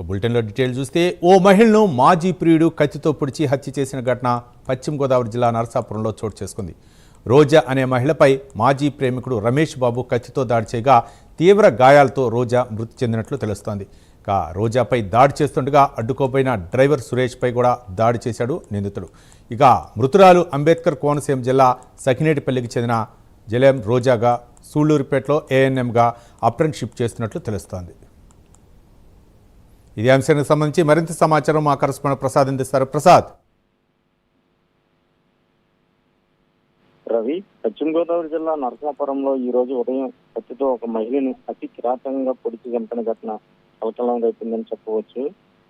బులెటిన్లో డీటెయిల్ చూస్తే ఓ మహిళను మాజీ ప్రియుడు కత్తితో పొడిచి హత్య చేసిన ఘటన పశ్చిమ గోదావరి జిల్లా నరసాపురంలో చోటు చేసుకుంది. రోజా అనే మహిళపై మాజీ ప్రేమికుడు రమేష్ బాబు కత్తితో దాడి చేయగా తీవ్ర గాయాలతో రోజా మృతి చెందినట్లు తెలుస్తోంది. ఇక రోజాపై దాడి చేస్తుండగా అడ్డుకోపోయిన డ్రైవర్ సురేష్పై కూడా దాడి చేశాడు నిందితుడు. ఇక మృతురాలు అంబేద్కర్ కోనసీమ జిల్లా సఖినేటిపల్లికి చెందిన జలేం రోజాగా సూళ్లూరుపేటలో ఏఎన్ఎంగా అప్రెంటిస్షిప్ చేస్తున్నట్లు తెలుస్తోంది. ఇదే అంశానికి సంబంధించి మరింత సమాచారం మా కరెస్పాండెంట్ ప్రసాద్ అందిస్తారు. ప్రసాద్. రవి, పశ్చిమ గోదావరి జిల్లా నరసాపురంలో ఈ రోజు ఉదయం కత్తితో ఒక మహిళను అతి కిరాతకంగా పొడిచి చంపిన ఘటన కలకలం రేపిందని చెప్పవచ్చు.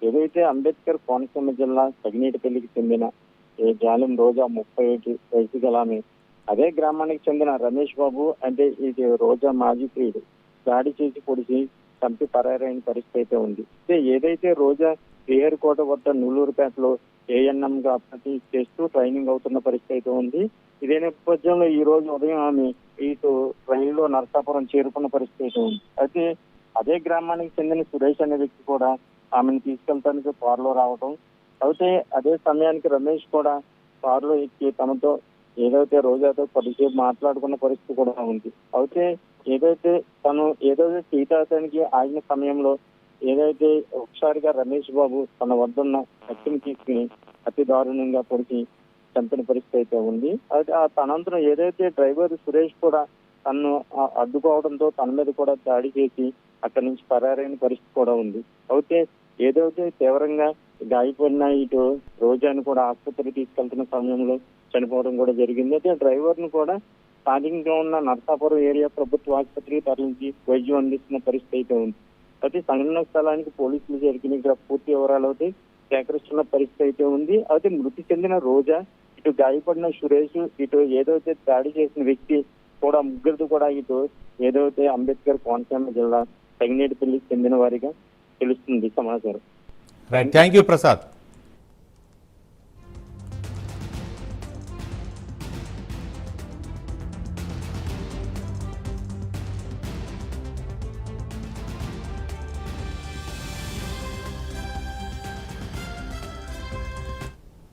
ఏదైతే అంబేద్కర్ కోనసీమ జిల్లా సగినేటిపల్లికి చెందిన జాలిం రోజా 31 వయసు గల ఆమె అదే గ్రామానికి చెందిన రమేష్ బాబు అంటే ఇది రోజా మాజీ ప్రియుడు దాడి చేసి పొడిచి చంపి పరారైన పరిస్థితి అయితే ఉంది. ఏదైతే రోజా కోట వద్ద నూలూరుపేటలో ఏఎన్ఎం గా అప్రెంటిస్ చేస్తూ ట్రైనింగ్ అవుతున్న పరిస్థితి అయితే ఉంది. ఇదే నేపథ్యంలో ఈ రోజు ఉదయం ఆమె ఇటు రైల్లో నరసాపురం చేరుకున్న పరిస్థితి అయితే ఉంది. అయితే అదే గ్రామానికి చెందిన సురేష్ అనే వ్యక్తి కూడా ఆమెను తీసుకెళ్తానికి కారులో రావడం, అయితే అదే సమయానికి రమేష్ కూడా కారులో ఎక్కి తనతో ఏదైతే రోజాతో కొద్దిసేపు మాట్లాడుకున్న పరిస్థితి కూడా ఉంది. అయితే ఏదైతే తను టీతానికి ఆగిన సమయంలో ఏదైతే ఒకసారిగా రమేష్ బాబు తన వద్దన్న కత్తిని తీసుకుని అతి దారుణంగా పొడిచి చంపిన పరిస్థితి అయితే ఉంది. అయితే ఆ తనంతరం ఏదైతే డ్రైవర్ సురేష్ కూడా తను అడ్డుకోవడంతో తన మీద కూడా దాడి చేసి అక్కడి నుంచి పరారైన పరిస్థితి కూడా ఉంది. అయితే ఏదైతే తీవ్రంగా గాయపడిన ఇటు రోజాను కూడా ఆసుపత్రికి తీసుకెళ్తున్న సమయంలో చనిపోవడం కూడా జరిగింది. అయితే డ్రైవర్ ను కూడా స్థానికంగా ఉన్న నరసాపురం ఏరియా ప్రభుత్వ ఆసుపత్రికి తరలించి వైద్యం అందిస్తున్న పరిస్థితి అయితే ఉంది. అయితే సంఘటన స్థలానికి పోలీసులు చేరుకుని ఇక్కడ పూర్తి వివరాలు అయితే సేకరిస్తున్న పరిస్థితి అయితే ఉంది. అయితే మృతి చెందిన రోజా, ఇటు గాయపడిన సురేష్, ఇటు ఏదైతే దాడి చేసిన వ్యక్తి కూడా ముగ్గురిది కూడా ఇటు ఏదైతే అంబేద్కర్ కోనసీమ జిల్లా సగినేటిపల్లికి చెందిన వారిగా తెలుస్తుంది సమాచారం. Thank you Prasad.